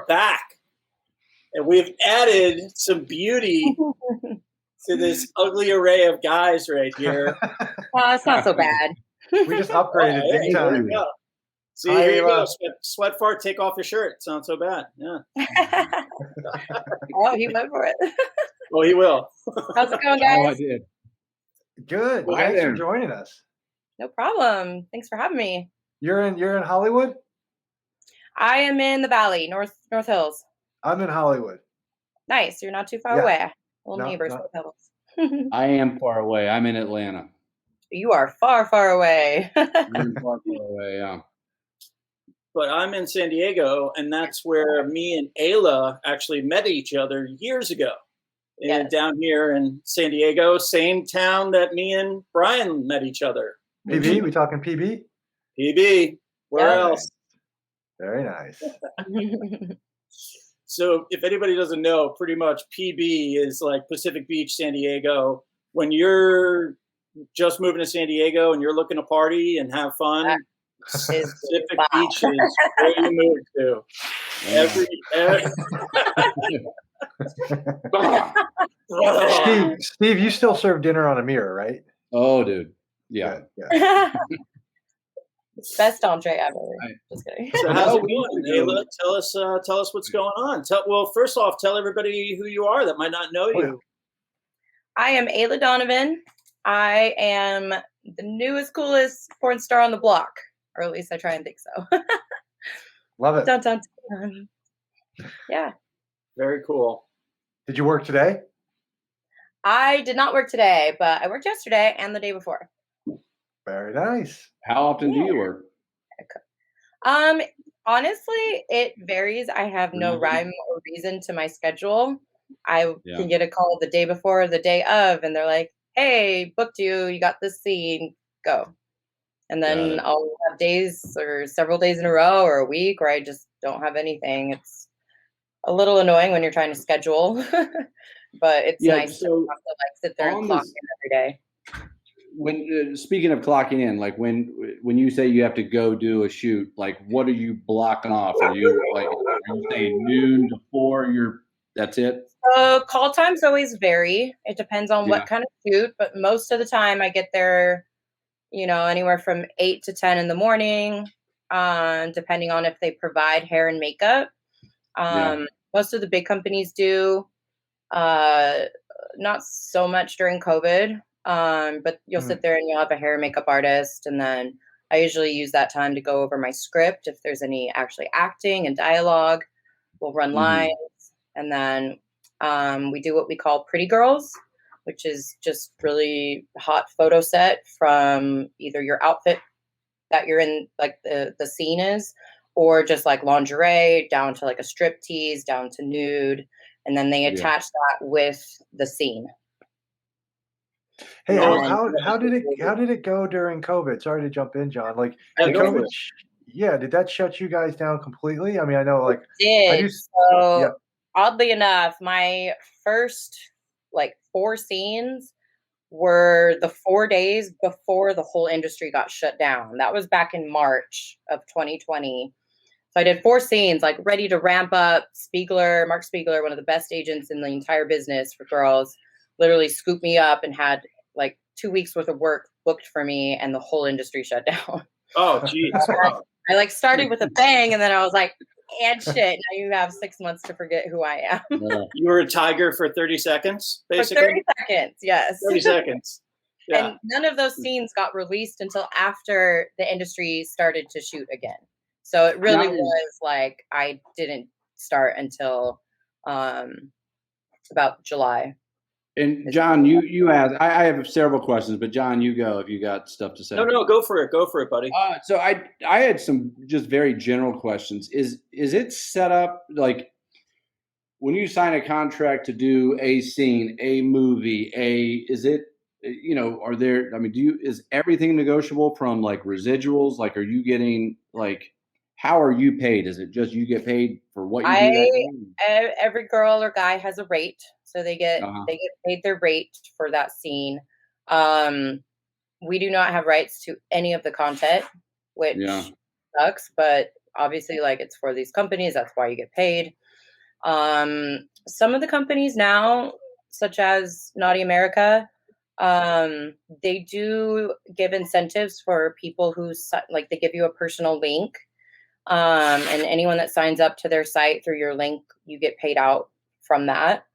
are back, and we've added some beauty to this ugly array of guys right here. It's not so bad. We just upgraded big time. See, here you go. Sweat fart, take off your shirt. Sounds so bad. Yeah. Oh, he went for it. Well, he will. How's it going, guys? Oh, I did. Good. Well, thanks for joining us. No problem. Thanks for having me. You're in Hollywood? I am in the Valley, North Hills. I'm in Hollywood. Nice. You're not too far away. Little neighbors. I am far away. I'm in Atlanta. You are far, far away. I'm far away, yeah. But I'm in San Diego, and that's where me and Aila actually met each other years ago. And down here in San Diego, same town that me and Brian met each other. PB? We talking PB? PB. Where else? Very nice. So if anybody doesn't know, pretty much PB is like Pacific Beach, San Diego. When you're just moving to San Diego and you're looking to party and have fun, Pacific Beach is where you move to. Steve, you still serve dinner on a mirror, right? Oh, dude. Yeah. Best entree ever. Just kidding. So how's it going, Aila? Tell us what's going on. Well, first off, tell everybody who you are that might not know you. I am Aila Donovan. I am the newest, coolest porn star on the block, or at least I try and think so. Love it. Dun, dun, dun. Yeah. Very cool. Did you work today? I did not work today, but I worked yesterday and the day before. Very nice. How often do you work? Honestly, it varies. I have no rhyme or reason to my schedule. I can get a call the day before or the day of, and they're like, hey, booked you. You got this scene. Go. And then I'll have days or several days in a row or a week where I just don't have anything. It's a little annoying when you're trying to schedule, but it's nice to have to sit there and clock in every day. When speaking of clocking in, like when you say you have to go do a shoot, like what are you blocking off? Are you saying noon to 4? That's it? Call times always vary. It depends on what kind of shoot, but most of the time I get there, anywhere from 8 to 10 in the morning, depending on if they provide hair and makeup. Most of the big companies do, not so much during COVID, but you'll sit there and you'll have a hair and makeup artist. And then I usually use that time to go over my script. If there's any actually acting and dialogue, we'll run lines. And then we do what we call Pretty Girls, which is just really hot photo set from either your outfit that you're in, like the scene is, or just like lingerie down to like a strip tease, down to nude. And then they attach that with the scene. Hey, how did it go during COVID? Sorry to jump in, John. Like, did COVID, did that shut you guys down completely? I mean, I know, like, it did. Oddly enough, my first 4 scenes were the 4 days before the whole industry got shut down. That was back in March of 2020. So I did 4 scenes, ready to ramp up. Mark Spiegler, one of the best agents in the entire business for girls, literally scooped me up and had 2 weeks worth of work booked for me, and the whole industry shut down. Oh, geez. I started with a bang, and then I was like, and shit, now you have 6 months to forget who I am. You were a tiger for 30 seconds, basically? For 30 seconds, yes. 30 seconds. Yeah. And none of those scenes got released until after the industry started to shoot again. So it really was I didn't start until about July. And John, you asked. I have several questions, but John, you go if you got stuff to say. No, go for it. Go for it, buddy. So I had some just very general questions. Is it set up like when you sign a contract to do a scene, a movie, is everything negotiable from residuals? Are you getting how are you paid? Is it just you get paid for what you do? Every girl or guy has a rate, so they get paid their rate for that scene. We do not have rights to any of the content, which sucks, but obviously, like, it's for these companies. That's why you get paid. Some of the companies now, such as Naughty America, they do give incentives for people who, like, they give you a personal link. And anyone that signs up to their site through your link, you get paid out from that.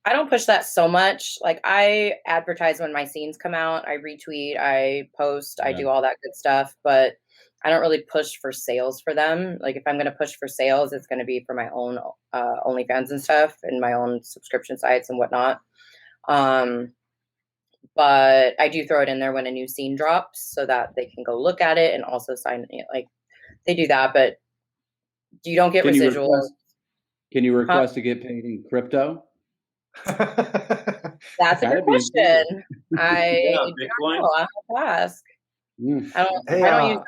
I don't push that so much. Like, I advertise when my scenes come out. I retweet, I post, I do all that good stuff, but I don't really push for sales for them. Like, if I'm going to push for sales, it's going to be for my own OnlyFans and stuff and my own subscription sites and whatnot. But I do throw it in there when a new scene drops so that they can go look at it and also sign it. Like, they do that, but you don't get residuals. Can you request to get paid in crypto? That's a good question. I don't know. I'll have to ask. I don't use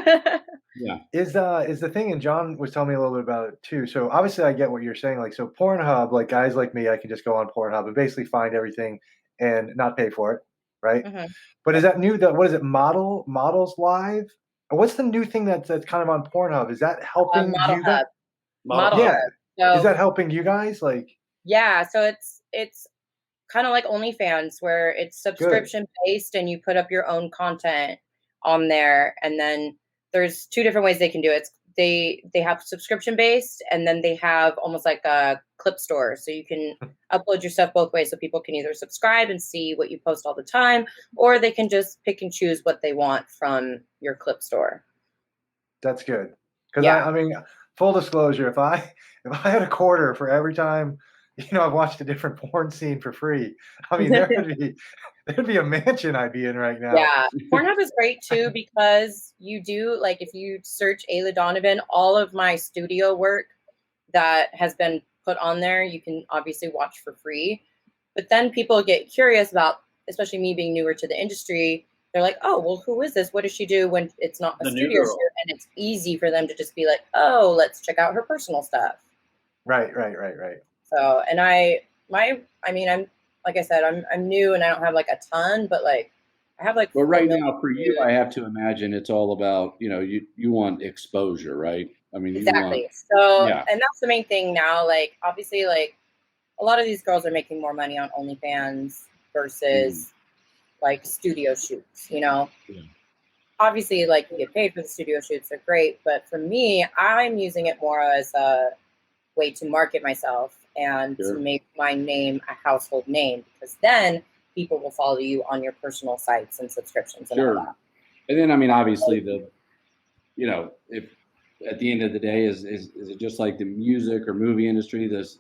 that. Yeah. Is the thing, and John was telling me a little bit about it too. So obviously I get what you're saying. Like, so Pornhub, like guys like me, I can just go on Pornhub and basically find everything and not pay for it, right? Mm-hmm. But is that new? What is it? Models Live? Or what's the new thing that's kind of on Pornhub? Is that helping you guys? Yeah. So, is that helping you guys? Like, yeah. So it's kind of like OnlyFans, where it's subscription based, and you put up your own content on there, and then there's two different ways they can do it. They have subscription based, and then they have almost like a clip store, so you can upload your stuff both ways, so people can either subscribe and see what you post all the time, or they can just pick and choose what they want from your clip store. That's good, because I mean, full disclosure, if I had a quarter for every time, I've watched a different porn scene for free, I mean, there'd be a mansion I'd be in right now. Yeah, Pornhub is great too, because you do, like, if you search Aila Donovan, all of my studio work that has been put on there, you can obviously watch for free. But then people get curious about, especially me being newer to the industry, they're like, oh, well, who is this? What does she do when it's not a studio shoot? And it's easy for them to just be like, oh, let's check out her personal stuff. Right. So, and I'm, like I said, I'm new and I don't have like a ton, but like I have like. Well, right now for you, I have to imagine it's all about, you want exposure, right? I mean, exactly. And that's the main thing now. Like, obviously, like a lot of these girls are making more money on OnlyFans versus like studio shoots, Yeah. Obviously, like, you get paid for the studio shoots, they're great. But for me, I'm using it more as a way to market myself and to make my name a household name, because then people will follow you on your personal sites and subscriptions and all that. And then, I mean, obviously if at the end of the day, is it just like the music or movie industry? Is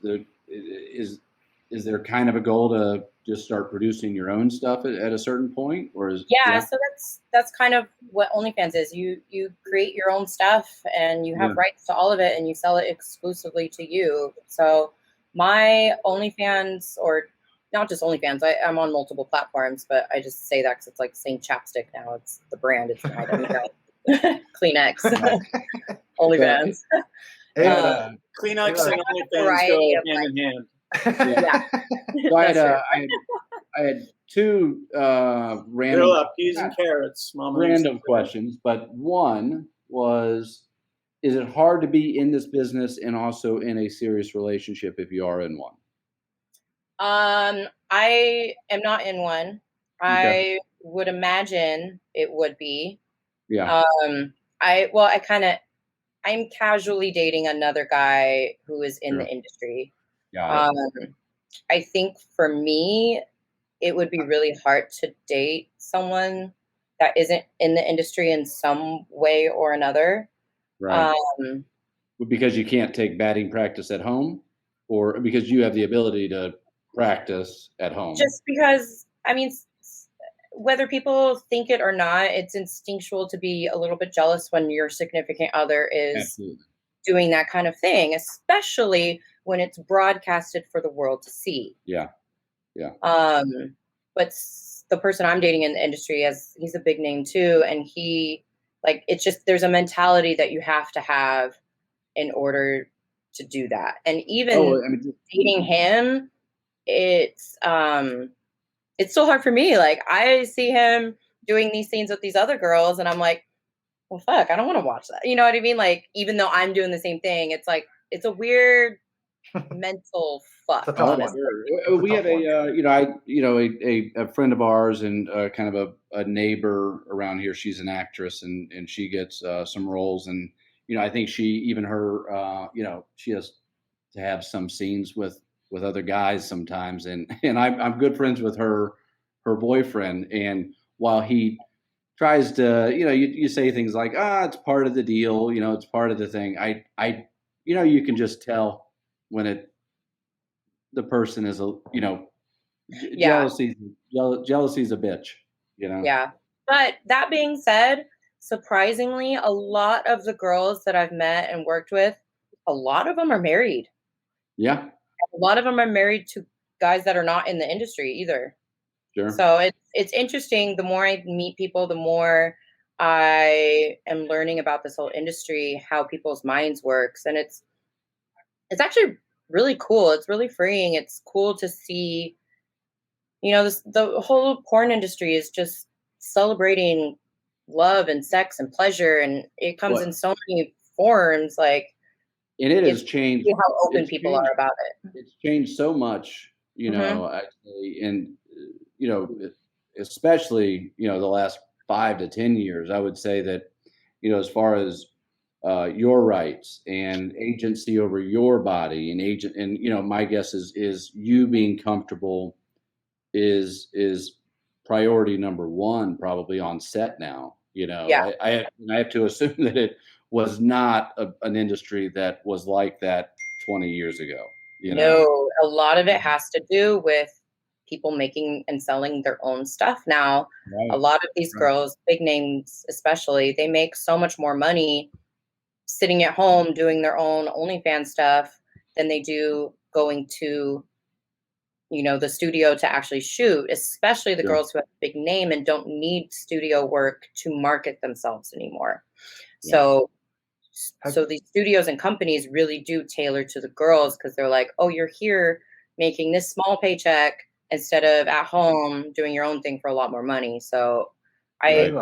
there kind of a goal to just start producing your own stuff at a certain point, or is so that's kind of what OnlyFans is. You create your own stuff and you have rights to all of it, and you sell it exclusively to you. So my OnlyFans, or not just OnlyFans, I'm on multiple platforms, but I just say that because it's like saying chapstick now. It's the brand. It's not Kleenex. OnlyFans. Kleenex and OnlyFans go hand in hand. So I had two random peas and carrots, random questions, but one was, is it hard to be in this business and also in a serious relationship if you are in one? I am not in one. Okay. I would imagine it would be. Yeah. I'm casually dating another guy who is in the industry. I think for me, it would be really hard to date someone that isn't in the industry in some way or another. Right. Because you can't take batting practice at home, or because you have the ability to practice at home? Just because, I mean, whether people think it or not, it's instinctual to be a little bit jealous when your significant other is doing that kind of thing, especially when it's broadcasted for the world to see. Yeah. But the person I'm dating in the industry, he's a big name too, and it's just, there's a mentality that you have to have in order to do that. And even dating him, it's still hard for me. Like, I see him doing these scenes with these other girls, and I'm like, well, fuck, I don't want to watch that. You know what I mean? Like, even though I'm doing the same thing, it's like, it's a weird mental fuck. It's a tough one. Sure. We had a friend of ours and kind of a neighbor around here. She's an actress and she gets some roles. And, I think she she has to have some scenes with other guys sometimes. And I'm good friends with her boyfriend. And while he tries to, you say things like, it's part of the deal, it's part of the thing. You can just tell when the person is jealousy's a bitch, Yeah. But that being said, surprisingly, a lot of the girls that I've met and worked with, a lot of them are married. Yeah. A lot of them are married to guys that are not in the industry either. Sure. So it's interesting. The more I meet people, the more I am learning about this whole industry, how people's minds works. And it's actually really cool. It's really freeing. It's cool to see, the whole porn industry is just celebrating love and sex and pleasure. And it comes in so many forms. Like, and it has changed. How open people are about it. It's changed so much, actually. And, especially, the last 5 to 10 years, I would say that, as far as your rights and agency over your body and my guess is you being comfortable is priority number one, probably on set now. Yeah. I have to assume that it was not an industry that was like that 20 years ago. No, a lot of it has to do with people making and selling their own stuff now. Right. A lot of these girls, big names especially, they make so much more money sitting at home doing their own OnlyFans stuff than they do going to, the studio to actually shoot, especially the girls who have a big name and don't need studio work to market themselves anymore. Yeah. So these studios and companies really do tailor to the girls because they're like, oh, you're here making this small paycheck instead of at home doing your own thing for a lot more money. So I've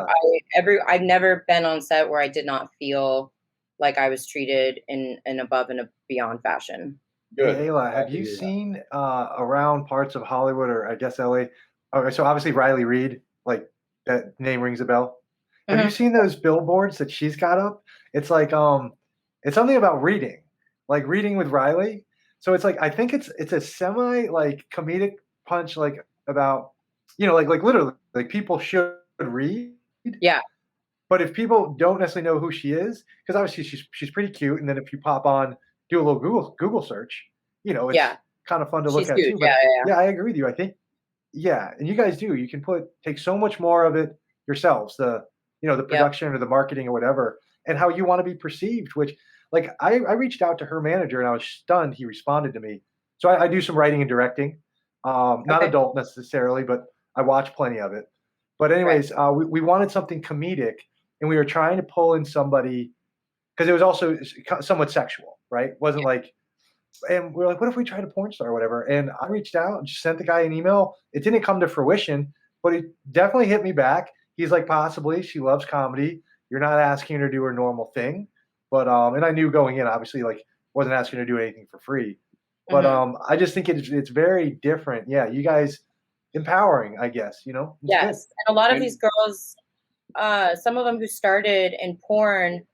never been on set where I did not feel like I was treated in an above and beyond fashion. Good. Hey, Aila, have you seen around parts of Hollywood or I guess LA? Okay, so obviously Riley Reid, like that name rings a bell. Mm-hmm. Have you seen those billboards that she's got up? It's like it's something about reading, like reading with Riley. So it's like I think it's a semi like comedic punch, like about like literally like people should read. Yeah. But if people don't necessarily know who she is, because obviously she's pretty cute, and then if you pop on, do a little Google search, it's kind of fun to look at too. But yeah, I agree with you. I think and you guys do. You can take so much more of it yourselves, the production or the marketing or whatever, and how you want to be perceived. Which, like, I reached out to her manager and I was stunned. He responded to me. So I do some writing and directing, not adult necessarily, but I watch plenty of it. But anyways, we wanted something comedic, and we were trying to pull in somebody because it was also somewhat sexual, right? It wasn't like, and we're like, what if we tried a porn star or whatever? And I reached out and just sent the guy an email. It didn't come to fruition, but it definitely hit me back. He's like, possibly, she loves comedy. You're not asking her to do her normal thing. But, and I knew going in, obviously, like, wasn't asking her to do anything for free. But I just think it's very different. Yeah, you guys, empowering, I guess, Yes, good. And a lot of these girls, some of them who started in porn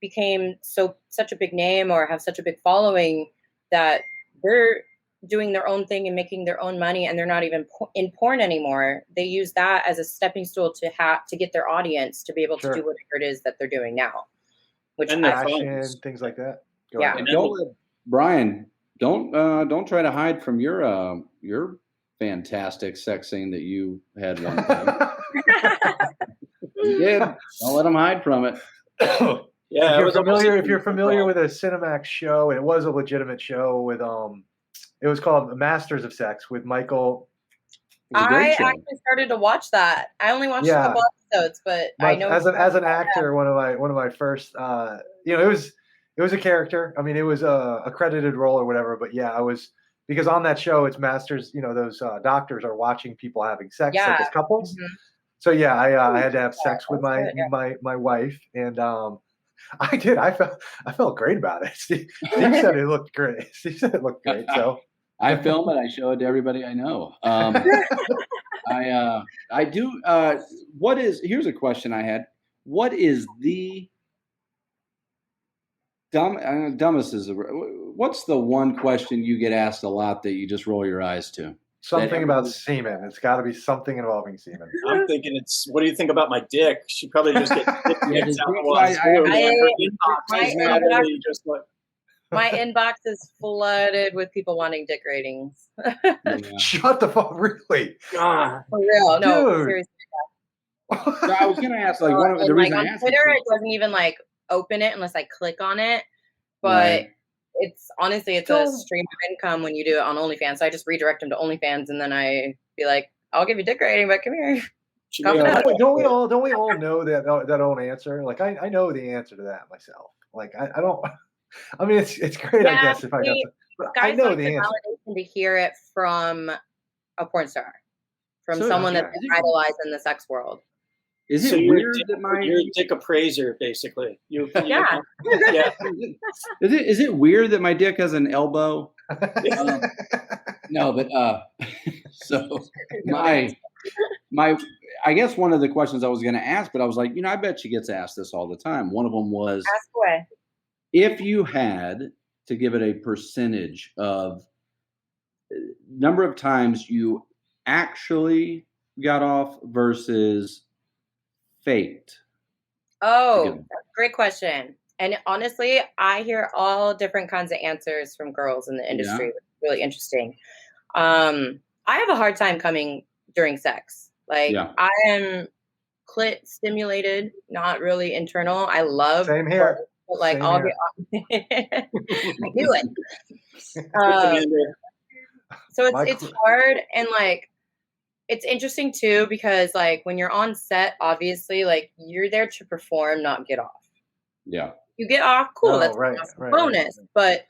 became such a big name or have such a big following that they're doing their own thing and making their own money, and they're not even in porn anymore. They use that as a stepping stool to get their audience to be able to do whatever it is that they're doing now. Which and fashion, things like that. Go ahead. And Brian, don't try to hide from your fantastic sex scene that you had one time. You did. Don't let them hide from it. Yeah, if you're familiar with a Cinemax show, and it was a legitimate show with it was called Masters of Sex with Michael. I actually started to watch that. I only watched a couple episodes, but I know as an actor, one of my first it was a character. I mean, it was a credited role or whatever, but I was, because on that show it's masters, those doctors are watching people having sex like as couples. Mm-hmm. So yeah, I had to have sex with my wife, and I did. I felt great about it. Steve said it looked great. Steve said it looked great. So I film it. I show it to everybody I know. I do. Here's a question I had. What is the dumbest is what's the one question you get asked a lot that you just roll your eyes to? Something about semen. It's got to be something involving semen. I'm thinking what do you think about my dick? She probably just gets my inbox is flooded with people wanting dick ratings. Shut the fuck, really? God. For real, no, Dude. seriously. So I was gonna ask, like, one of the reasons on Twitter, it doesn't even like open it unless I click on it. But it's honestly, it's a stream of income when you do it on OnlyFans. So I just redirect them to OnlyFans, and then I be like, "I'll give you dick rating, but come here." Don't we all know that own answer? Like I know the answer to that myself. Like I don't. I mean, it's great, I guess, if I got to. But I know the answer. Validation to hear it from a porn star, from someone that's idolized in the sex world. Is it weird that you're a dick appraiser, basically? Yeah. Is it weird that my dick has an elbow? No, but so my I guess one of the questions I was going to ask, but I was like, I bet she gets asked this all the time. One of them was, ask away. If you had to give it a percentage of number of times you actually got off versus faked. Oh, great question. And honestly, I hear all different kinds of answers from girls in the industry. It's really interesting. I have a hard time coming during sex. Like I am clit stimulated, not really internal. I love same here. But like same I'll here. get I do it. So it's hard, and like it's interesting too, because like when you're on set, obviously like you're there to perform, not get off. Yeah. You get off, cool, that's right, a bonus. Right. But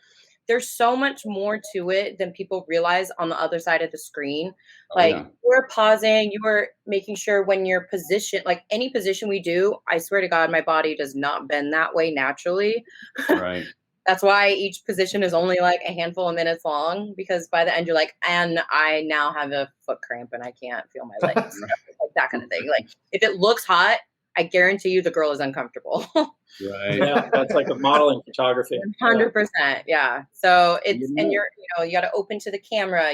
there's so much more to it than people realize on the other side of the screen. Like we're pausing, you are making sure when you're positioned, like any position we do, I swear to God, my body does not bend that way naturally. Right. That's why each position is only like a handful of minutes long, because by the end you're like, and I now have a foot cramp and I can't feel my legs. Like that kind of thing. Like if it looks hot, I guarantee you the girl is uncomfortable. Right. Yeah, that's like a modeling photography. 100%. Yeah. So it's and you're you got to open to the camera.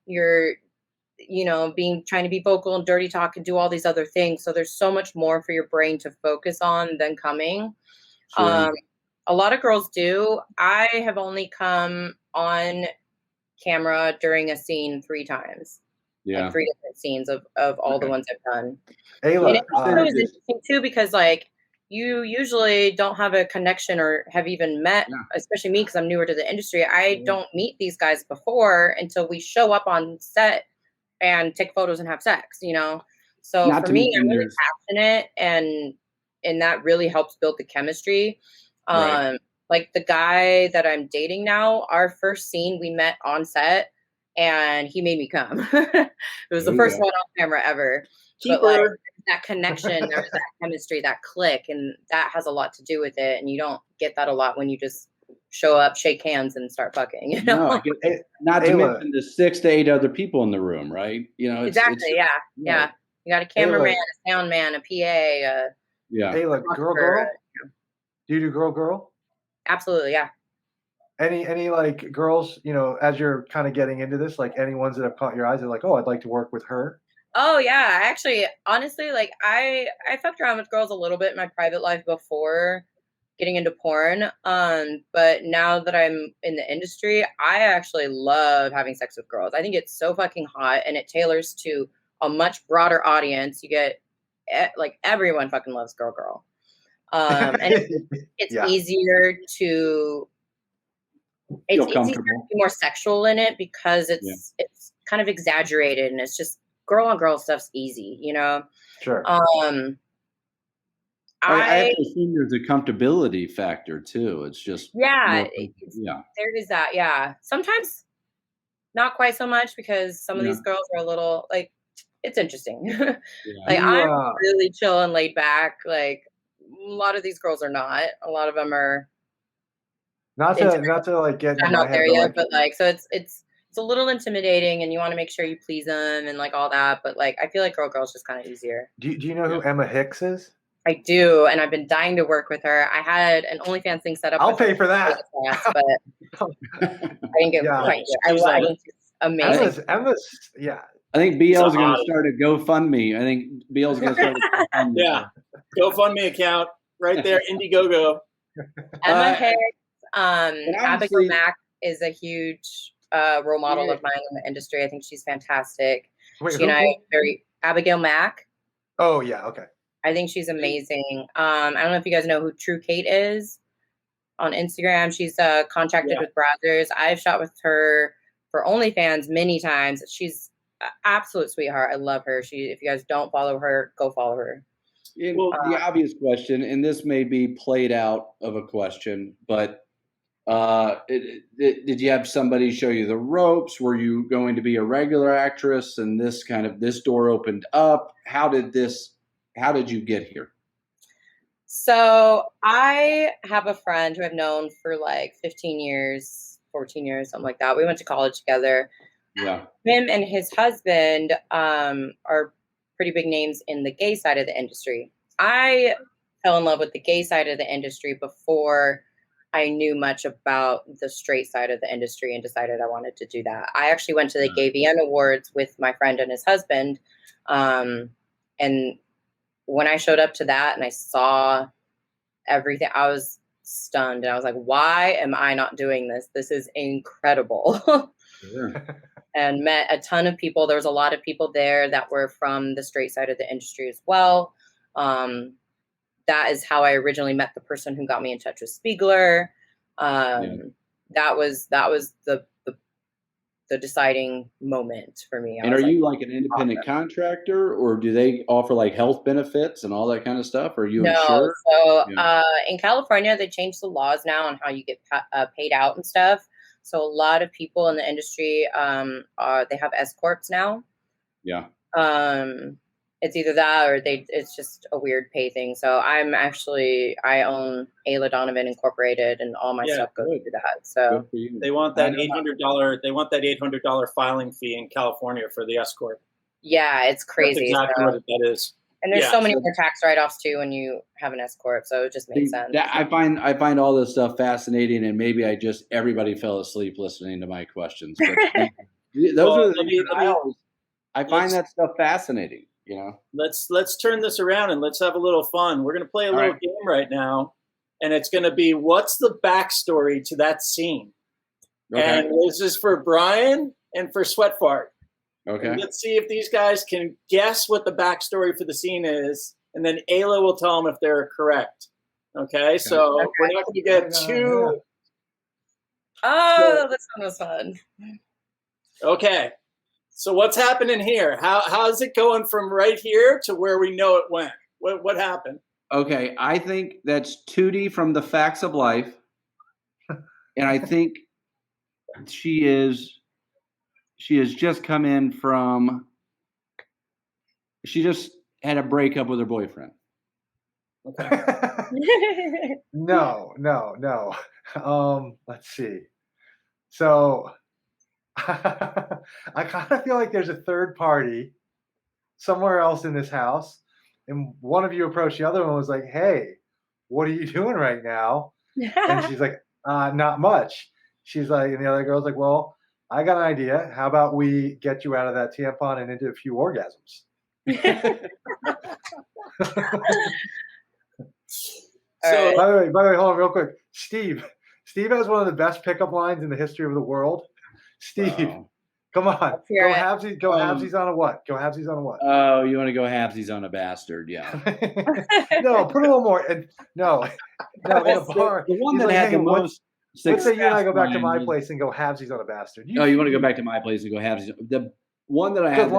You're trying to be vocal and dirty talk and do all these other things. So there's so much more for your brain to focus on than coming. Sure. A lot of girls do. I have only come on camera during a scene 3 times. Yeah. Like 3 different scenes of all the ones I've done. Ayla, and it was interesting too, because like you usually don't have a connection or have even met, especially me, because I'm newer to the industry. I don't meet these guys before until we show up on set and take photos and have sex, So for me, I'm really passionate, and that really helps build the chemistry. Like the guy that I'm dating now, our first scene we met on set and he made me come. It was the first one on camera ever. But like that connection, there was that chemistry, that click, and that has a lot to do with it. And you don't get that a lot when you just show up, shake hands, and start fucking. No, not to mention the 6 to 8 other people in the room, right? Exactly. Yeah. You got a cameraman, a sound man, a PA. Ayla, girl. Do you do girl? Absolutely, yeah. Any like girls, as you're kind of getting into this, like any ones that have caught your eyes, they're like, oh, I'd like to work with her. Oh yeah, actually, honestly, like I fucked around with girls a little bit in my private life before getting into porn. But now that I'm in the industry, I actually love having sex with girls. I think it's so fucking hot, and it tailors to a much broader audience. You get like everyone fucking loves girl. And it's easier to it's easier to be more sexual in it, because it's kind of exaggerated, and it's just girl on girl stuff's easy, Sure. I actually think there's a comfortability factor too. It's just there is that. Yeah, sometimes not quite so much, because some of these girls are a little like it's interesting. Like I'm really chill and laid back. Like a lot of these girls are not. A lot of them are not to like get I'm not there yet, but like so it's a little intimidating, and you want to make sure you please them and like all that. But like I feel like girl's just kind of easier. Do you know who Emma Hicks is? I do, and I've been dying to work with her. I had an OnlyFans thing set up. I'll pay for that, but I didn't get quite here. I think she's amazing. Emma's yeah. I think BL's going to start a GoFundMe. I think BL's going to start a GoFundMe. Yeah, GoFundMe account right there, Indiegogo. Emma Hicks, Abigail Mack is a huge role model of mine in the industry. I think she's fantastic. Wait, she and I very Abigail Mack. Oh yeah, okay. I think she's amazing. I don't know if you guys know who True Kate is on Instagram. She's contracted with Brazzers. I've shot with her for OnlyFans many times. She's an absolute sweetheart. I love her. If you guys don't follow her, go follow her. Well, the obvious question, and this may be played out of a question, but did you have somebody show you the ropes? Were you going to be a regular actress and this door opened up? How did you get here? So I have a friend who I've known for like 15 years, 14 years, something like that. We went to college together. Yeah. Him and his husband are pretty big names in the gay side of the industry. I fell in love with the gay side of the industry before I knew much about the straight side of the industry and decided I wanted to do that. I actually went to the Gay VN Awards with my friend and his husband. And when I showed up to that and I saw everything, I was stunned. And I was like, why am I not doing this? This is incredible. And met a ton of people. There was a lot of people there that were from the straight side of the industry as well. That is how I originally met the person who got me in touch with Spiegler. That was the deciding moment for me. And are you like an independent contractor, or do they offer like health benefits and all that kind of stuff? Are you insured? So in California, they changed the laws now on how you get paid out and stuff. So a lot of people in the industry, they have S corps now. Yeah. It's either that or it's just a weird pay thing. So I own Aila Donovan Incorporated, and all my stuff goes through that. So they want that $800. They want that $800 filing fee in California for the S corp. Yeah, it's crazy. That's exactly what that is. And there's so many more tax write-offs too when you have an S corp, so it just makes sense. I find all this stuff fascinating, and maybe everybody fell asleep listening to my questions. But I find that stuff fascinating. You know, let's turn this around and let's have a little fun. We're going to play a little game right now, and it's going to be what's the backstory to that scene. Okay. And this is for Brian and for Sweatfart. Okay. And let's see if these guys can guess what the backstory for the scene is, and then Aila will tell them if they're correct. Okay, so we're not going to get too. Oh, this one was fun. Okay. So what's happening here? How's it going from right here to where we know it went? What happened? Okay, I think that's Tootie from The Facts of Life, and I think she has just come in from. She just had a breakup with her boyfriend. Okay. No. Let's see. So. I kind of feel like there's a third party somewhere else in this house, and one of you approached the other one, was like, hey, what are you doing right now? And she's like, not much. She's like, and the other girl's like, well, I got an idea. How about we get you out of that tampon and into a few orgasms? So, by the way, hold on real quick. Steve has one of the best pickup lines in the history of the world. Steve, come on. Go halvesies on a what? Go halvesies on a what? Oh, you want to go halvesies on a bastard, yeah. No, put a little more. No, in a bar. The one that had the most success. Let's say you and I go back to my place and go halvesies on a bastard. You want to go back to my place and go halvesies. The one that I had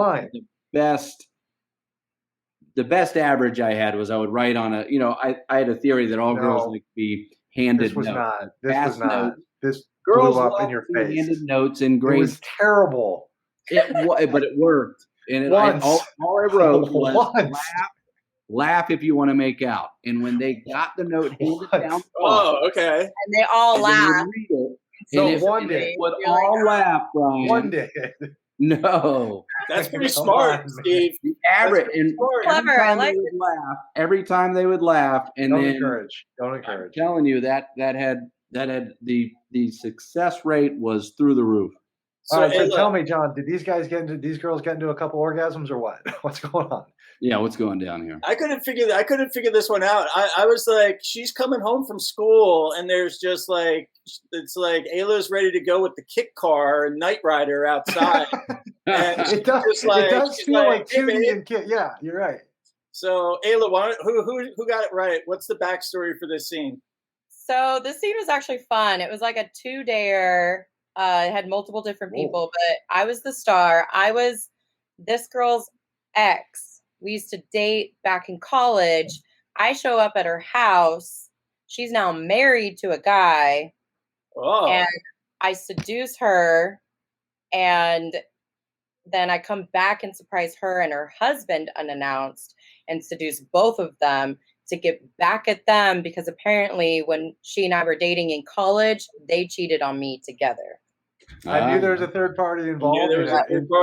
the best average I had was I would write on I had a theory that all girls like to be handed notes. This was not. This girls blew up in your face. Handed notes and grades. It was terrible. But it worked. And Once. all I wrote was Once. laugh if you want to make out. And when they got the note handed down, okay. And they all laughed. One day. Would all laugh, Brian. One day. No. That's pretty smart, Steve. The average. And clever. I like it. Every time they would laugh. And Don't then encourage. I'm telling you that had the success rate was through the roof. All right, so tell me, John, did these girls get into a couple orgasms or what? What's going on? Yeah, what's going down here? I couldn't figure this one out. I was like, she's coming home from school, and there's just like, it's like Ayla's ready to go with the kick car and Knight Rider outside. And it does feel like Judy and Kit. Yeah, you're right. So Ayla, who got it right? What's the backstory for this scene? So this scene was actually fun. It was like a 2-dayer. It had multiple different people, but I was the star. I was this girl's ex. We used to date back in college. I show up at her house. She's now married to a guy. Oh. And I seduce her. And then I come back and surprise her and her husband unannounced and seduce both of them to get back at them because apparently when she and I were dating in college, they cheated on me together. I knew there was a third party involved.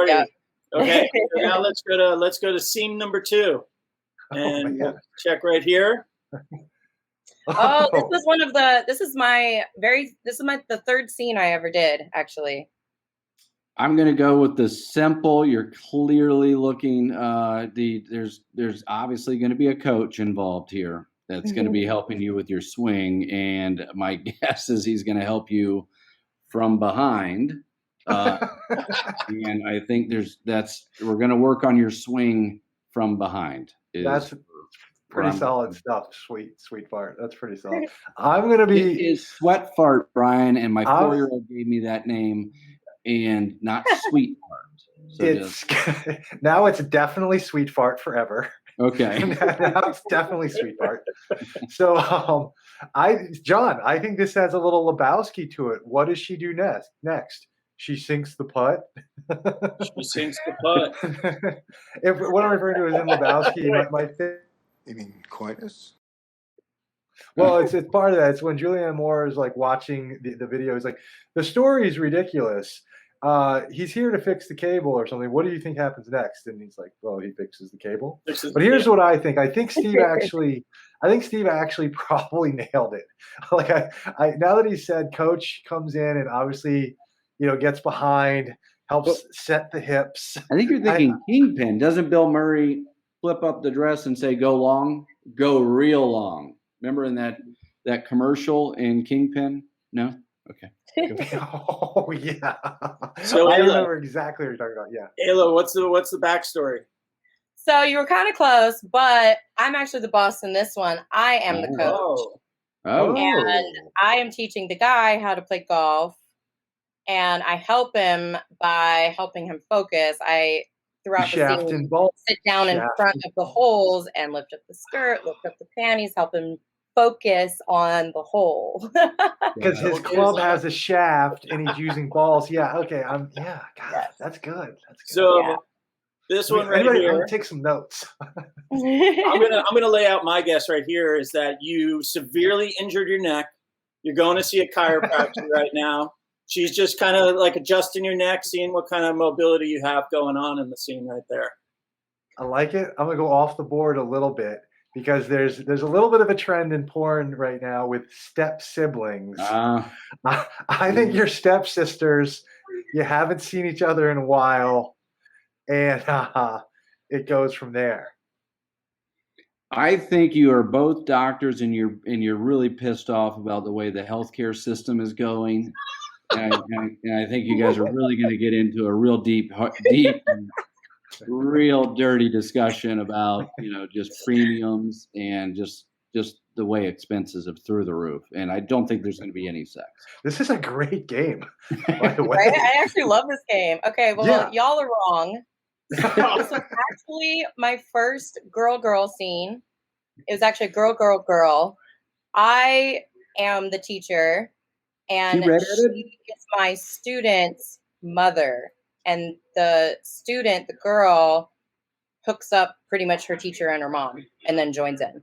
Yeah. Okay, so now let's go to scene number 2, and we'll check right here. This is the third scene I ever did, actually. I'm gonna go with the simple. You're clearly looking. There's obviously going to be a coach involved here that's going to be helping you with your swing, and my guess is he's going to help you from behind. And I think we're going to work on your swing from behind. That's pretty solid stuff. Sweet fart. That's pretty solid. I'm going to be. It is sweat fart, Brian, and my 4-year-old gave me that name, and not sweet fart. Now it's definitely sweet fart forever. Okay. Now it's definitely sweet fart. So, John, I think this has a little Lebowski to it. What does she do next? She sinks the putt. She sinks the putt. What I'm referring to is in Lebowski. My You mean coitus? Well, it's part of that. It's when Julianne Moore is like watching the video. He's like, the story is ridiculous. He's here to fix the cable or something. What do you think happens next? And he's like, well, he fixes the cable. But here's what I think. I think Steve actually probably nailed it. Like I now that he said coach comes in and obviously, gets behind, helps set the hips. I think you're thinking Kingpin. Doesn't Bill Murray flip up the dress and say, go long, go real long? Remember in that commercial in Kingpin? No? Okay. Oh yeah. So I remember exactly what you're talking about. Yeah. Ayla, what's the backstory? So you were kind of close, but I'm actually the boss in this one. I am the coach. Oh. And I am teaching the guy how to play golf. And I help him by helping him focus. I throughout the scene sit down in front of the holes and lift up the skirt, lift up the panties, help him focus on the hole. Because his club has a shaft and he's using balls. Yeah. Okay. God, that's good. So this one right here. I'm gonna take some notes. I'm gonna lay out my guess right here is that you severely injured your neck. You're going to see a chiropractor right now. She's just kind of like adjusting your neck, seeing what kind of mobility you have going on in the scene right there. I like it. I'm gonna go off the board a little bit because there's a little bit of a trend in porn right now with step siblings. I think your stepsisters, you haven't seen each other in a while, and it goes from there. I think you are both doctors, and you're really pissed off about the way the healthcare system is going. And I think you guys are really going to get into a real deep, and real dirty discussion about just premiums and just the way expenses are through the roof. And I don't think there's going to be any sex. This is a great game, by the way. Right? I actually love this game. Okay, well, y'all are wrong. This was actually my first girl scene. It was actually girl. I am the teacher. And she is my student's mother. and the student, the girl, hooks up pretty much her teacher and her mom, and then joins in.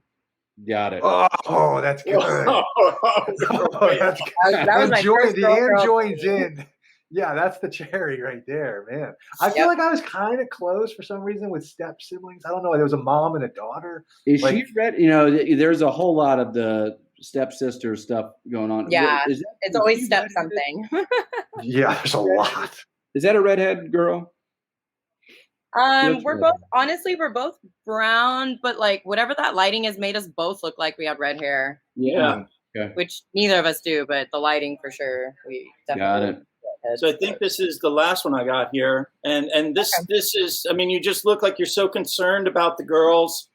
Got it. Oh, that's good. That's good. That was my first and joins in. Yeah, that's the cherry right there, man. I feel like I was kind of close for some reason with step siblings. I don't know. There was a mom and a daughter. Is she read? There's a whole lot of the stepsister stuff going on. Yeah, it's always step something. Yeah, there's a lot. Is that a redhead girl? We're both brown, but like whatever that lighting has made us both look like we have red hair. Yeah. Okay. Which neither of us do, but the lighting for sure. We definitely got it. So I think this is the last one I got here. And this is, I mean, you just look like you're so concerned about the girls.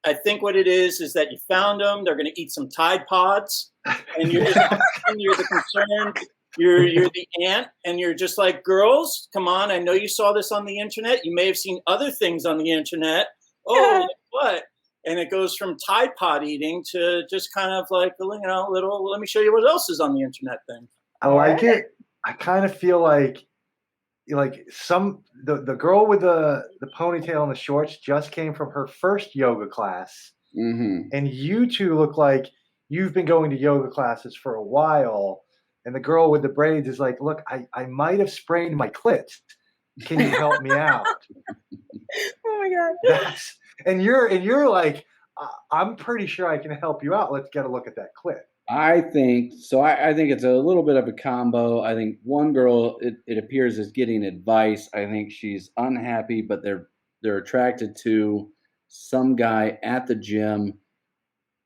I think what it is that you found them. They're going to eat some Tide Pods. And you're you're the concerned. You're the aunt. And you're just like, girls, come on. I know you saw this on the internet. You may have seen other things on the internet. Oh, what? And it goes from Tide Pod eating to just kind of like, little, let me show you what else is on the internet thing. I like it. I kind of feel like the girl with the ponytail and the shorts just came from her first yoga class. Mm-hmm. And you two look like you've been going to yoga classes for a while. And the girl with the braids is like, look, I might have sprained my clit. Can you help me out? Oh my God. And you're like, I'm pretty sure I can help you out. Let's get a look at that clit. I think so. I think it's a little bit of a combo. I think one girl, it appears, is getting advice. I think she's unhappy, but they're attracted to some guy at the gym,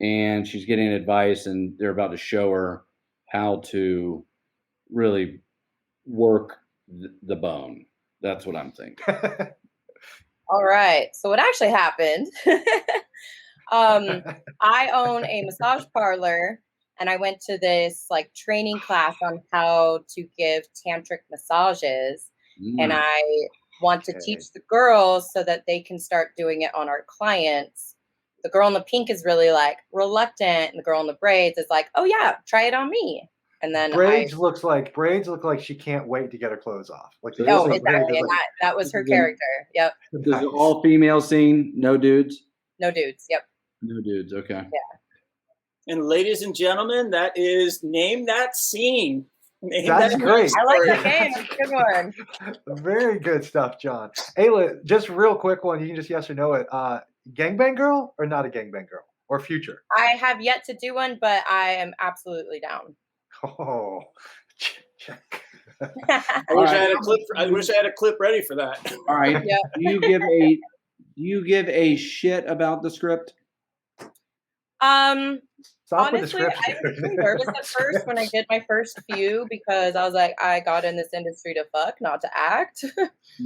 and she's getting advice, and they're about to show her how to really work the bone. That's what I'm thinking. All right. So what actually happened? I own a massage parlor. And I went to this like training class on how to give tantric massages. And I want to teach the girls so that they can start doing it on our clients. The girl in the pink is really like reluctant. And the girl in the braids is like, oh yeah, try it on me. And then braids look like she can't wait to get her clothes off. Like exactly. And that was her character. Yep. This is all female scene, no dudes? No dudes. Yep. No dudes. Okay. Yeah. And ladies and gentlemen, that is Name That Scene. That's great. I like that game. It's a good one. Very good stuff, John. Ayla, just real quick one. You can just yes or no it. Gangbang girl or not a gangbang girl or future? I have yet to do one, but I am absolutely down. Oh, check. I wish I had a clip ready for that. All right. Yeah. Do you give a shit about the script? Honestly, I was really nervous at first when I did my first few because I was like, I got in this industry to fuck, not to act.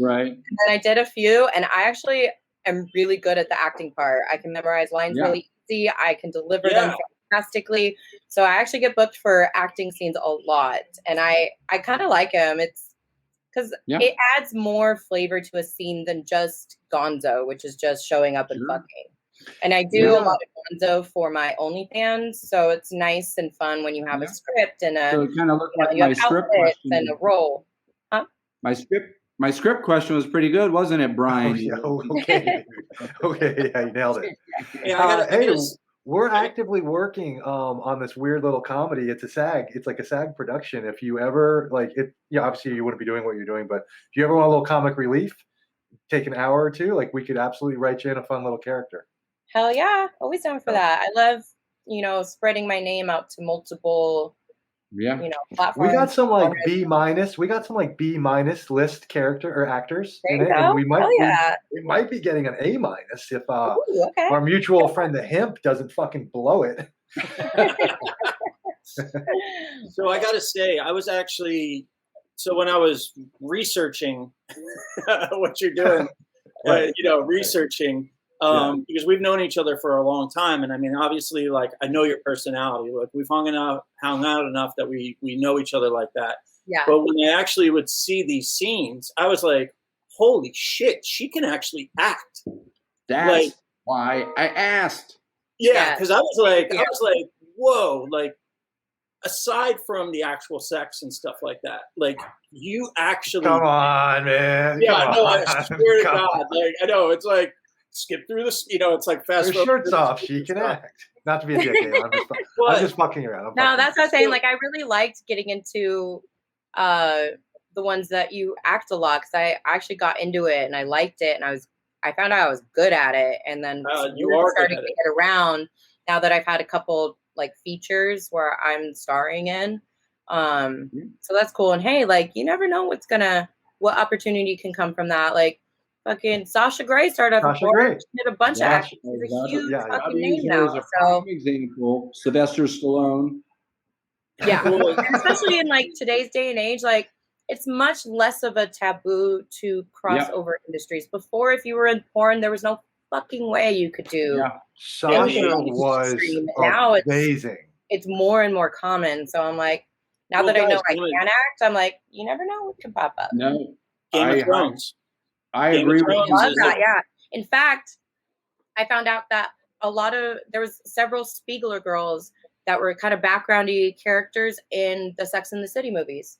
Right. And then I did a few, and I actually am really good at the acting part. I can memorize lines really easy. I can deliver them fantastically. So I actually get booked for acting scenes a lot, and I kind of like them. It's because it adds more flavor to a scene than just gonzo, which is just showing up and fucking. And I do a lot of gonzo for my OnlyFans, so it's nice and fun when you have a script and so it kind of looked like my script question and a role. Huh? My script question was pretty good, wasn't it, Brian? Okay, yeah, you nailed it. We're actively working on this weird little comedy. It's a SAG. It's like a SAG production. If you ever like it, obviously you wouldn't be doing what you're doing, but if you ever want a little comic relief, take an hour or two. Like we could absolutely write you in a fun little character. Hell yeah. Always down for that. I love, spreading my name out to multiple, platforms. We got some like B-. We got some like B- list character or actors there in you it. Go. And we might be getting an A- if our mutual friend, the Himp, doesn't fucking blow it. So I got to say, I was actually, when I was researching what you're doing, researching, because we've known each other for a long time. And I mean, obviously, like, I know your personality. Like, we've hung out enough that we know each other like that. Yeah. But when I actually would see these scenes, I was like, holy shit, she can actually act. That's why I asked. Yeah, because I was like, whoa, like, aside from the actual sex and stuff like that, like you actually Come on, man. Yeah, Come no, on. I swear to Come God, on. like I know it's like skip through this, it's like fast Her forward. shirt's off. She can act. Not to be a dick, Aila. I'm just fucking around. No, that's what I'm saying. Like, I really liked getting into the ones that you act a lot, because I actually got into it and I liked it, and I found out I was good at it, and then you are starting to get around now that I've had a couple like features where I'm starring in. So that's cool. And hey, like, you never know what opportunity can come from that. Like, fucking Sasha Grey started off before. She did a bunch of acting. She's a huge fucking name now. So example, Sylvester Stallone. Yeah, and especially in like today's day and age, like it's much less of a taboo to cross over industries. Before, if you were in porn, there was no fucking way you could do. Yeah. Sasha was now amazing. It's more and more common. So I'm like, now that I know I can act, I'm like, you never know what can pop up. No, Game of Thrones. I agree with you. Love that. Yeah. In fact, I found out that there was several Spiegler girls that were kind of backgroundy characters in the Sex and the City movies.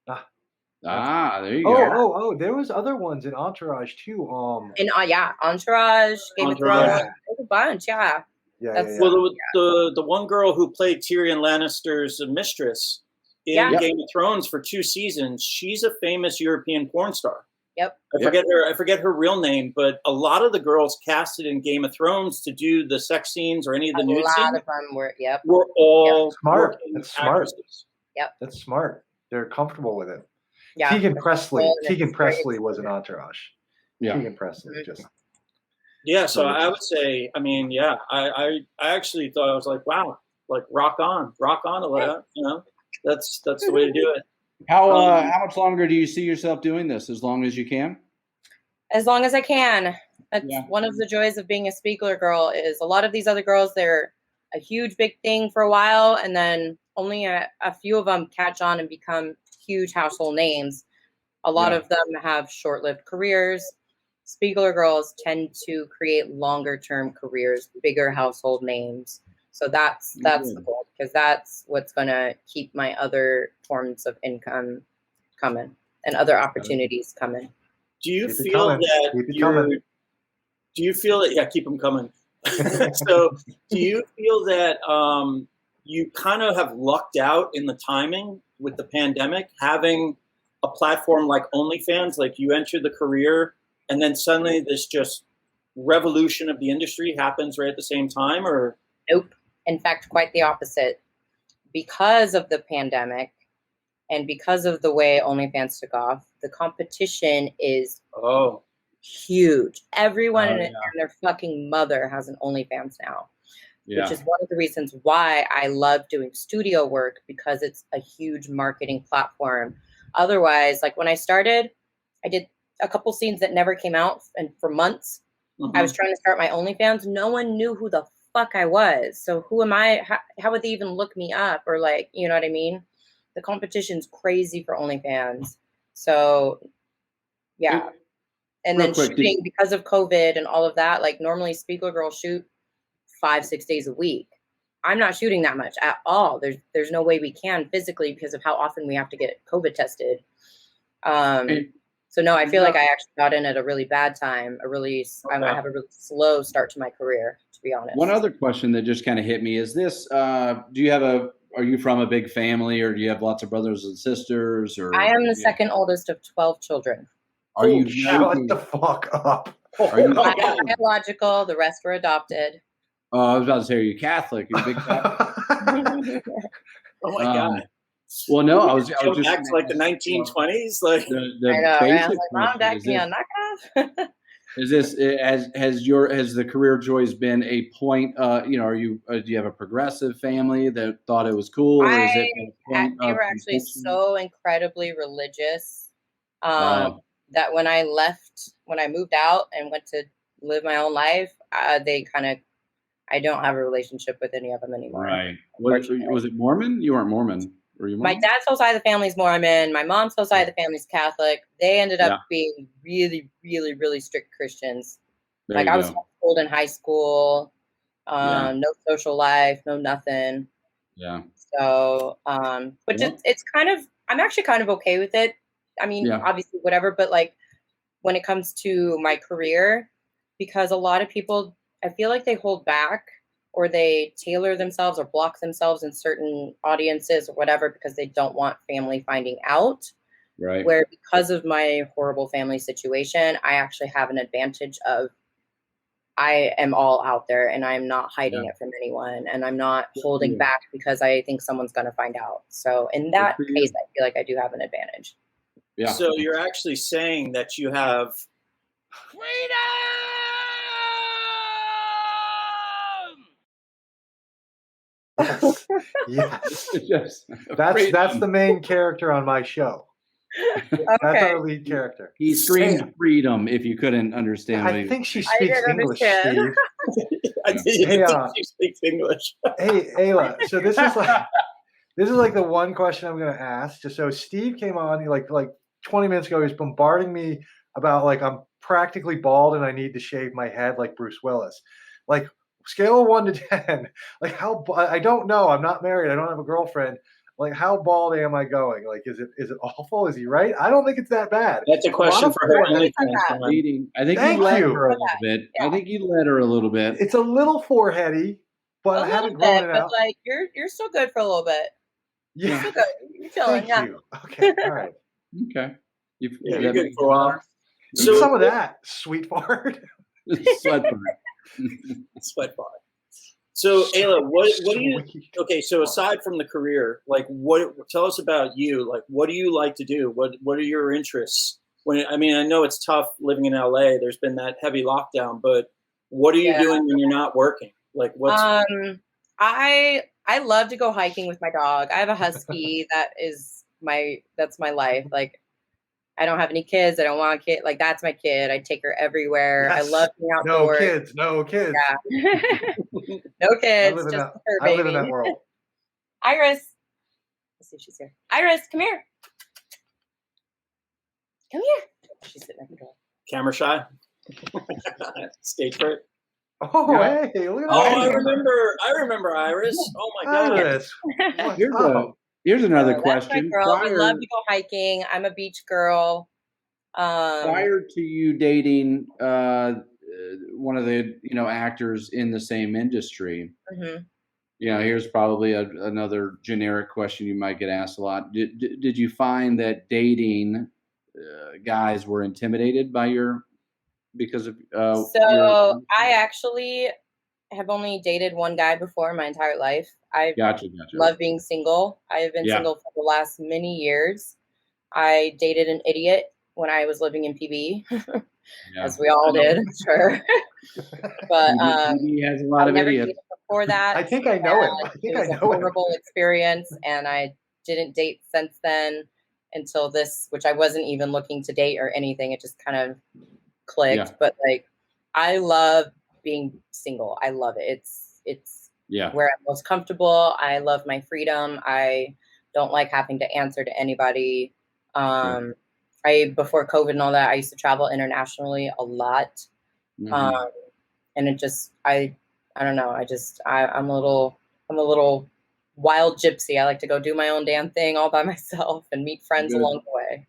There you go. Oh, there was other ones in Entourage too. Entourage, Game of Thrones, there's a bunch. Yeah. Well, the one girl who played Tyrion Lannister's mistress in Game of Thrones for 2 seasons, she's a famous European porn star. Yep. I forget her real name, but a lot of the girls casted in Game of Thrones to do the sex scenes or any of the nude scenes. A lot of them were all smart. That's smart. Actresses. Yep. That's smart. They're comfortable with it. Yeah. Tegan Presley was an Entourage. Yeah. Tegan Presley just. Yeah, so I would say, I mean, yeah, I actually thought, I was like, wow, like rock on, Aila, that's the way to do it. How much longer do you see yourself doing this? As long as you can? As long as I can. That's one of the joys of being a Spiegler girl, is a lot of these other girls, they're a huge, big thing for a while, and then only a few of them catch on and become huge household names. A lot of them have short-lived careers. Spiegler girls tend to create longer-term careers, bigger household names. So that's the goal, because that's what's going to keep my other forms of income coming and other opportunities coming. Do you feel that keep them coming. So do you feel that you kind of have lucked out in the timing with the pandemic, having a platform like OnlyFans, like you entered the career and then suddenly this just revolution of the industry happens right at the same time? Or Nope. In fact, quite the opposite. Because of the pandemic and because of the way OnlyFans took off, the competition is huge. Everyone and their fucking mother has an OnlyFans now, which is one of the reasons why I love doing studio work, because it's a huge marketing platform. Otherwise, like when I started, I did a couple scenes that never came out, and for months, I was trying to start my OnlyFans. No one knew who the fuck I was. So who am I? How would they even look me up? Or like, you know what I mean? The competition's crazy for OnlyFans. So yeah. And then shooting, because of COVID and all of that, like normally Spiegler girls shoot 5-6 days a week. I'm not shooting that much at all. There's no way we can physically, because of how often we have to get COVID tested. So no, I feel like I actually got in at a really bad time. I have a really slow start to my career, to be honest. One other question that just kind of hit me is this: are you from a big family, or do you have lots of brothers and sisters? Or I am the second oldest of 12 children. Are you shut the fuck up? Are you biological? The rest were adopted. I was about to say, are you Catholic? You're a big Catholic. Oh my God. Well, no, I was just back to like the 1920s. Like the basic question is this: has the career choice been a point? Do you have a progressive family that thought it was cool, or is it a point they were actually so incredibly religious that when I moved out and went to live my own life, I don't have a relationship with any of them anymore. Right? Was it Mormon? You weren't Mormon. Were you Mormon? My dad's whole side of the family's Mormon. My mom's whole side of the family's Catholic. They ended up being really, really, really strict Christians. Like I was homeschooled in high school. No social life, no nothing. Yeah. So, but just, it's kind of, I'm actually kind of okay with it. I mean, obviously whatever, but like when it comes to my career, because a lot of people, I feel like they hold back or they tailor themselves or block themselves in certain audiences or whatever, because they don't want family finding out. Right. Where because of my horrible family situation, I actually have an advantage of I am all out there and I'm not hiding it from anyone, and I'm not holding back because I think someone's going to find out. So in that case, I feel like I do have an advantage. Yeah. So you're actually saying that you have freedom. Yes. That's the main character on my show. Okay. That's our lead character. He screamed freedom if you couldn't understand. I think she speaks English, Steve. I think she speaks English. Hey, Aila, so this is like the one question I'm going to ask. Just so Steve came on like 20 minutes ago, he was bombarding me about like I'm practically bald and I need to shave my head like Bruce Willis. Like scale of 1 to 10, like how I don't know. I'm not married. I don't have a girlfriend. Like how bald am I going? Like is it awful? Is he right? I don't think it's that bad. That's a question for her. I think you led her a little bit. Yeah. I think you led her a little bit. It's a little foreheady, but I haven't grown it out. But like you're still good for a little bit. Yeah. You're still good. You're chilling. Thank you. Okay. All right. Okay. You're good for a while. So some of that sweet fart. Sweat fart. Sweat fart. So Aila, what do you? Okay, so aside from the career, like tell us about you. Like, what do you like to do? What are your interests? I know it's tough living in LA. There's been that heavy lockdown, but what are you doing when you're not working? Like, what's? I love to go hiking with my dog. I have a husky that's my life. Like, I don't have any kids. I don't want a kid. Like, that's my kid. I take her everywhere. Yes. I love being outdoors. No kids. Yeah. No kids. Just her baby. I live in that world. Iris. Let's see if she's here. Iris, come here. Come here. She's sitting at the door. Camera shy. Stage fright. Oh, yeah. Hey, look at that. I remember Iris. Oh my God. Iris. Here's another question. That's my girl. We love to go hiking. I'm a beach girl. Prior to you dating one of the actors in the same industry, here's probably another generic question you might get asked a lot. Did you find that dating guys were intimidated by because of? I actually have only dated one guy before my entire life. I love being single. I have been single for the last many years. I dated an idiot when I was living in PB, as we all did, I'm sure. But PB has a lot of idiots. Before that, I think I know him. It was a horrible experience, and I didn't date since then until this, which I wasn't even looking to date or anything. It just kind of clicked. Yeah. But like, I love being single. I love it. It's where I'm most comfortable. I love my freedom. I don't like having to answer to anybody. Before COVID and all that, I used to travel internationally a lot. And it just, I don't know. I'm a little wild gypsy. I like to go do my own damn thing all by myself and meet friends along the way.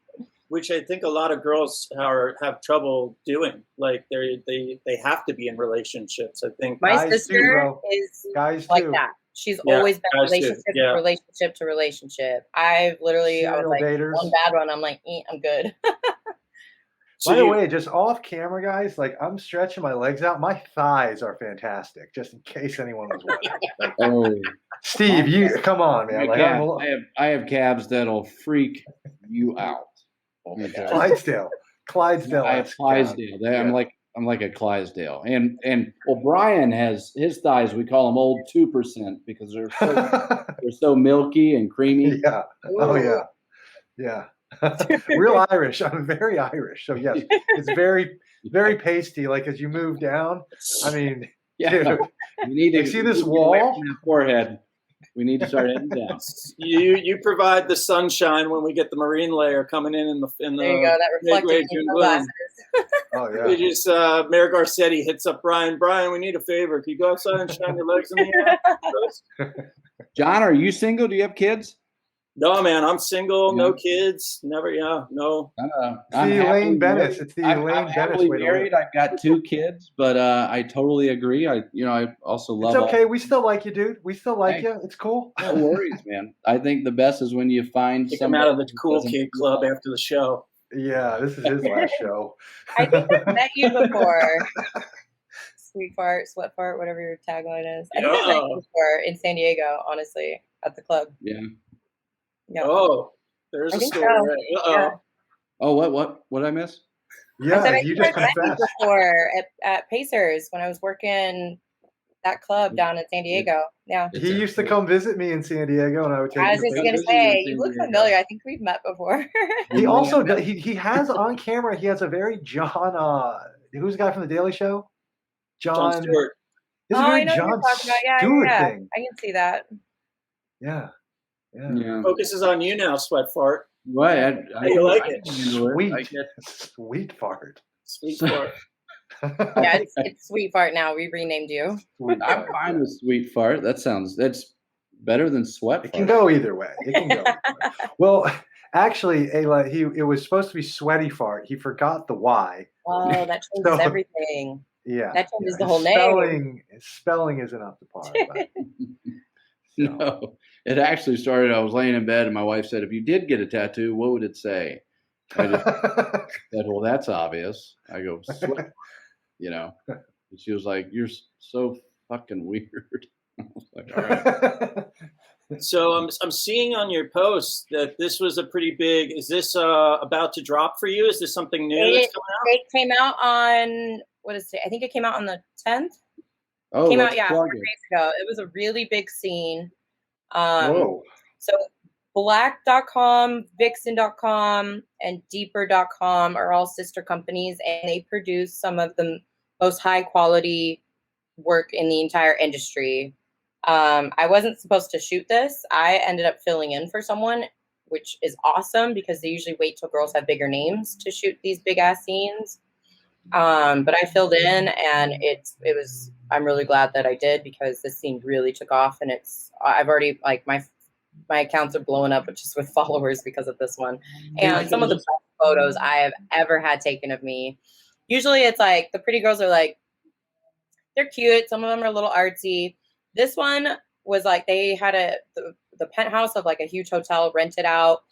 Which I think a lot of girls have trouble doing. Like they have to be in relationships. I think my sister is like that. She's always been relationship to relationship. I was like one bad one. I'm like, I'm good. By the way, just off camera, guys, like I'm stretching my legs out. My thighs are fantastic, just in case anyone was wondering. Steve, you come on, man. Like, I have calves that'll freak you out. Oh my God. Clydesdale. I have Clydesdale. I'm like a Clydesdale. And Brian has his thighs. We call them old 2% because they're so milky and creamy. Yeah. Oh yeah. Yeah. Real Irish. I'm very Irish. So yes, it's very, very pasty. Like as you move down, I mean, dude, you need to see this wall? Forehead. We need to start heading down. You provide the sunshine when we get the marine layer coming in the there you go, that reflected in your glasses. Oh yeah. We just Mayor Garcetti hits up Brian. Brian, we need a favor. Can you go outside and shine your legs in the air? John, are you single? Do you have kids? No, man, I'm single, no kids, never. Yeah, no. I'm the Elaine Bennis. It's the I'm Elaine happily Bennis way married. to live. I've got 2 kids, but I totally agree. I also love. It's okay. We still like you, dude. We still like you. It's cool. No worries, man. I think the best is when you find Kick him out of the cool kid club after the show. Yeah, this is his last show. I think I've met you before. Sweet fart, sweat fart, whatever your tagline is. I think I've met you before in San Diego, honestly, at the club. Yeah. Oh, there's a story. So. Yeah. Oh, what did I miss? Yeah, you just confessed. Before at Pacers when I was working that club down in San Diego. Yeah. He used to come visit me in San Diego, and I would take. I was just gonna say, you look familiar. I think we've met before. He also he has on camera. He has a very John. Who's the guy from the Daily Show? John Stewart. This is a very John Stewart thing. I can see that. Yeah. Focus is on you now, sweat fart. What? You like it? Sweet fart. Sweet fart. Yeah, it's sweet fart now. We renamed you. I'm fine with sweet fart. That's better than sweat fart. It can go either way. Well, actually, Aila, it was supposed to be sweaty fart. He forgot the Y. Oh, that changes everything. Yeah. That changes the whole name. Spelling isn't up to par. No, it actually started. I was laying in bed, and my wife said, "If you did get a tattoo, what would it say?" I just said, "Well, that's obvious." I go, "Sweat," And she was like, "You're so fucking weird." I was like, "All right." So I'm seeing on your post that this was a pretty big. Is this about to drop for you? Is this something new that's coming out? It came out on what is it? I think it came out on the 10th. Oh, came out 4 days ago. It was a really big scene. Whoa. So Black.com, Vixen.com, and Deeper.com are all sister companies, and they produce some of the most high quality work in the entire industry. I wasn't supposed to shoot this. I ended up filling in for someone, which is awesome because they usually wait till girls have bigger names to shoot these big ass scenes. But I filled in, and I'm really glad that I did because this scene really took off, and I've already my accounts are blowing up just with followers because of this one. And some of the best photos I have ever had taken of me. Usually it's like the pretty girls are like, they're cute. Some of them are a little artsy. This one was like, they had the penthouse of like a huge hotel rented out.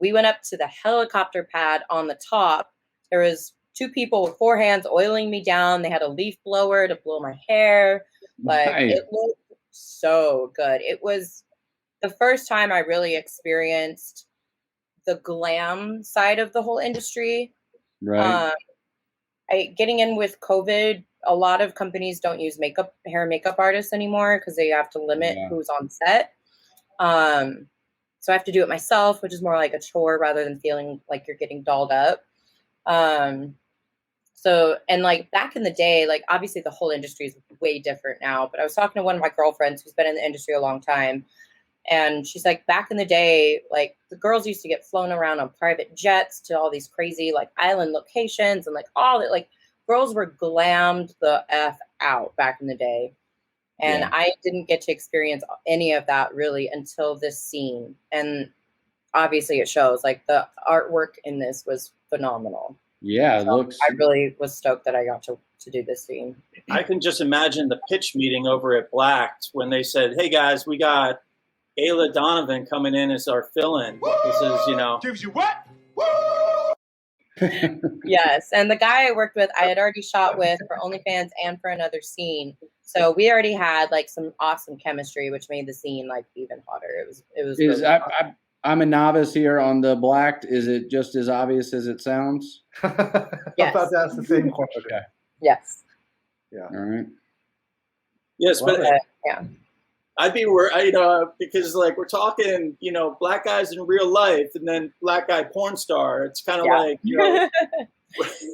We went up to the helicopter pad on the top. There was 2 people with 4 hands oiling me down. They had a leaf blower to blow my hair. It looked so good. It was the first time I really experienced the glam side of the whole industry. Right. Getting in with COVID, a lot of companies don't use hair and makeup artists anymore because they have to limit who's on set. So I have to do it myself, which is more like a chore rather than feeling like you're getting dolled up. So, and like back in the day, like obviously the whole industry is way different now, but I was talking to one of my girlfriends who's been in the industry a long time. And she's like, back in the day, like the girls used to get flown around on private jets to all these crazy like island locations and like all that, like girls were glammed the F out back in the day. And I didn't get to experience any of that really until this scene. And obviously it shows, like the artwork in this was phenomenal. Yeah, it looks. I really was stoked that I got to do this scene. I can just imagine the pitch meeting over at Blacked when they said, "Hey guys, we got Aila Donovan coming in as our fill-in. This is, Gives you what? Yes, and the guy I worked with, I had already shot with for OnlyFans and for another scene, so we already had like some awesome chemistry, which made the scene like even hotter. It was. Really I'm a novice here on the Blacked. Is it just as obvious as it sounds? Yes. I thought that's the same question. Okay. Yes. Yeah. All right. Yes, but yeah. I'd be worried, because like we're talking, black guys in real life, and then black guy porn star. It's kind of like,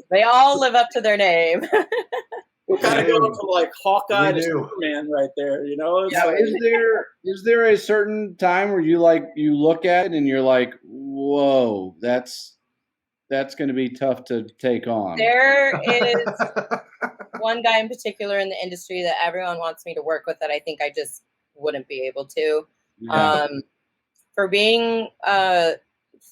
they all live up to their name. We're kind of going from like Hawkeye to Superman right there, It's is there a certain time where you look at it and you're like, whoa, that's going to be tough to take on? There is one guy in particular in the industry that everyone wants me to work with that I think I just wouldn't be able to. Yeah. For being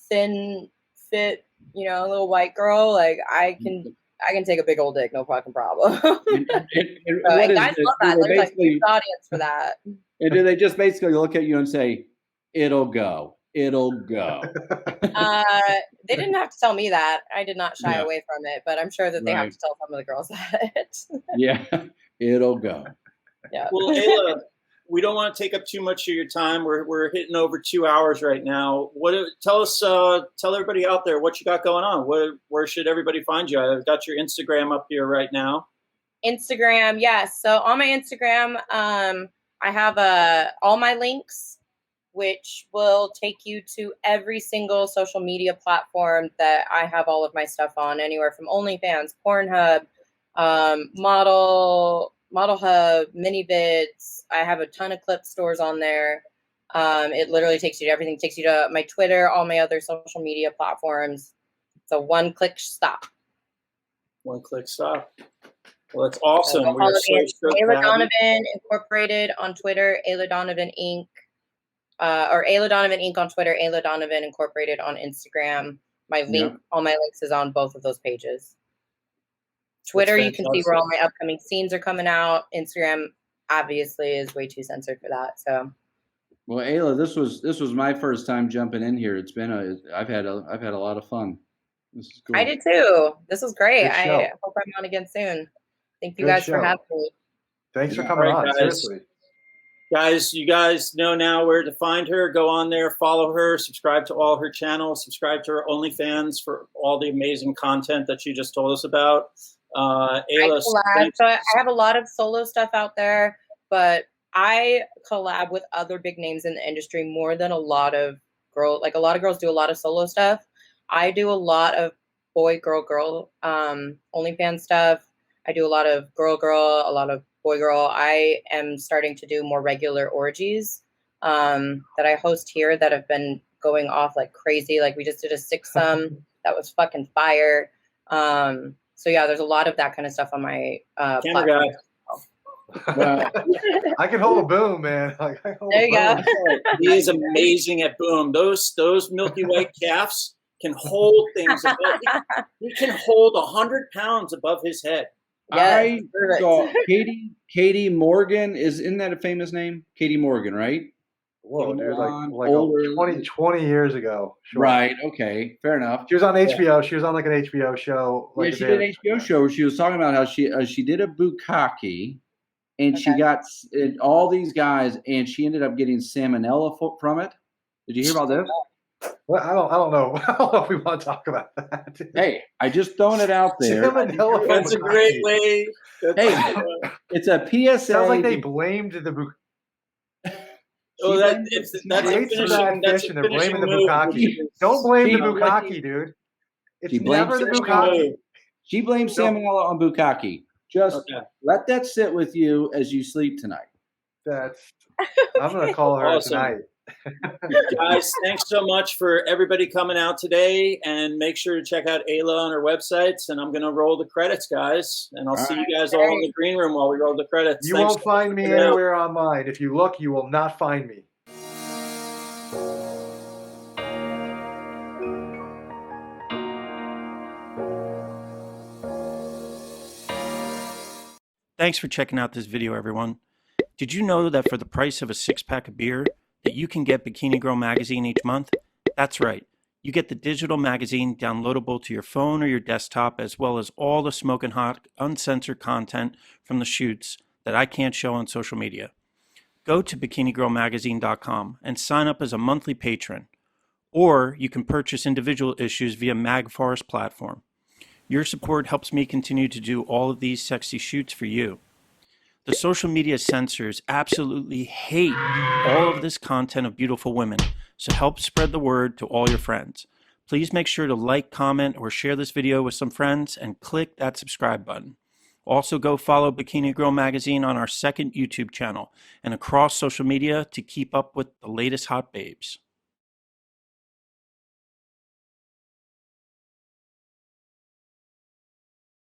thin, fit, you know, a little white girl, like I can take a big old dick, no fucking problem. And Guys love that. There's like a huge audience for that. And do they just basically look at you and say, "It'll go, it'll go"? They didn't have to tell me that. I did not shy away from it, but I'm sure that they have to tell some of the girls that. Yeah, it'll go. Yeah. Well, Aila, we don't want to take up too much of your time. We're hitting over 2 hours right now. Tell everybody out there what you got going on. Where should everybody find you? I've got your Instagram up here right now. Instagram, yes. So on my Instagram, I have all my links, which will take you to every single social media platform that I have all of my stuff on, anywhere from OnlyFans, Pornhub, Model Hub, MiniVids. I have a ton of clip stores on there. It literally takes you to everything. It takes you to my Twitter, all my other social media platforms. It's a one-click stop. One-click stop. Well, that's awesome. So Aila Donovan Incorporated on Twitter, Aila Donovan Inc. Or Aila Donovan Inc. on Twitter, Aila Donovan Incorporated on Instagram. All my links is on both of those pages. Twitter, you can see where all my upcoming scenes are coming out. Instagram, obviously, is way too censored for that. So, well, Aila, this was my first time jumping in here. I've had a lot of fun. This is cool. I did too. This was great. I hope I'm on again soon. Thank you guys for having me. Thanks for coming on. Seriously. Guys, you guys know now where to find her. Go on there, follow her, subscribe to all her channels, subscribe to her OnlyFans for all the amazing content that she just told us about. Aila, I have a lot of solo stuff out there, but I collab with other big names in the industry more than a lot of girls. Like a lot of girls do a lot of solo stuff. I do a lot of boy, girl, OnlyFans stuff. I do a lot of girl, a lot of boy, girl. I am starting to do more regular orgies that I host here that have been going off like crazy. Like we just did a 6-some that was fucking fire. So yeah, there's a lot of that kind of stuff on my platform. Well, I can hold a boom, man. There you go. He is amazing at boom. Those milky white calves can hold things. He can hold 100 pounds above his head. Yes, I saw Katie Morgan. Isn't that a famous name? Katie Morgan, right? Whoa, dude, like 20 years ago. Sure. Right, okay, fair enough. She was on HBO. Yeah. She was on like an HBO show. Like she did an HBO show where she was talking about how she did a bukkake, and she got all these guys, and she ended up getting salmonella from it. Did you hear about this? Well, I don't know. I don't know if we want to talk about that. Hey, I just throwing it out there. That's a great way. Hey, it's a PSA. Sounds like they blamed the bukkake. Oh, that's and they're blaming the bukkake. Don't blame the bukkake, dude. It's never the bukkake. She blames salmonella on bukkake. Just let that sit with you as you sleep tonight. I'm going to call her tonight. Guys, thanks so much for everybody coming out today, and make sure to check out Aila on her websites. And I'm going to roll the credits, guys, and I'll see you guys all in the green room while we roll the credits. You won't find me anywhere online. If you look, you will not find me. Thanks for checking out this video, everyone. Did you know that for the price of a 6-pack of beer, that you can get Bikini Girl magazine each month? That's right. You get the digital magazine downloadable to your phone or your desktop, as well as all the smoking hot, uncensored content from the shoots that I can't show on social media. Go to bikinigirlmagazine.com and sign up as a monthly patron. Or you can purchase individual issues via MagForest platform. Your support helps me continue to do all of these sexy shoots for you. The social media censors absolutely hate all of this content of beautiful women, so help spread the word to all your friends. Please make sure to like, comment, or share this video with some friends and click that subscribe button. Also, go follow Bikini Girl Magazine on our second YouTube channel and across social media to keep up with the latest hot babes.